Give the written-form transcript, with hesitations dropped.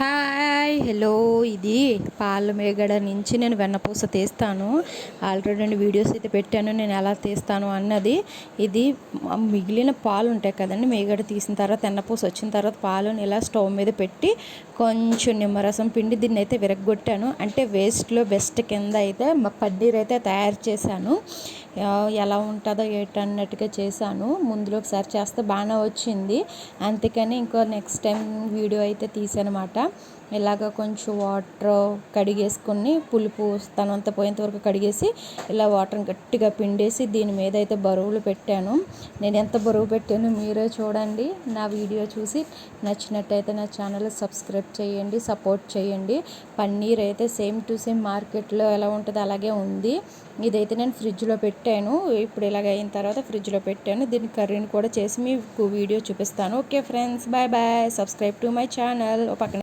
Hi hello ఇది పాల మేగడ నుంచి నేను వెన్నపూస తీస్తాను. ఆల్రెడీ 2 వీడియోస్ అయితే పెట్టాను నేను ఎలా తీస్తాను అన్నది. ఇది మిగిలిన పాలు ఉంటాయి కదండి, మేగడ తీసిన తర్వాత వెన్నపూస వచ్చిన తర్వాత పాలను ఇలా స్టవ్ మీద పెట్టి కొంచెం నిమ్మరసం పిండి దీన్ని అయితే విరగొట్టాను. అంటే వేస్ట్లో బెస్ట్ కింద అయితే పన్నీర్ అయితే తయారు చేశాను. ఎలా ఉంటుందో ఏంటన్నట్టుగా చేశాను. ముందులో ఒకసారి చేస్తే బాగానే వచ్చింది, అందుకని ఇంకో నెక్స్ట్ టైం వీడియో అయితే తీసానమాట. ఇలాగ కొంచెం వాటర్ కడిగేసుకొని పులుపు తనంతా పోయేంత వరకు కడిగేసి ఇలా వాటర్ని గట్టిగా పిండేసి దీని మీద అయితే బరువులు పెట్టాను. నేను ఎంత బరువు పెట్టాను మీరే చూడండి. నా వీడియో చూసి నచ్చినట్టయితే నా ఛానల్ సబ్స్క్రైబ్ చేయండి, సపోర్ట్ చేయండి. పన్నీర్ అయితే సేమ్ టు సేమ్ మార్కెట్లో ఎలా ఉంటుందో అలాగే ఉంది. ఇదైతే నేను ఫ్రిడ్జ్లో పెట్టాను. ఇప్పుడు ఇలాగ అయిన తర్వాత ఫ్రిడ్జ్లో పెట్టాను. దీని కర్రీని కూడా చేసి మీకు వీడియో చూపిస్తాను. Okay friends, bye bye. Subscribe to my channel. పక్కన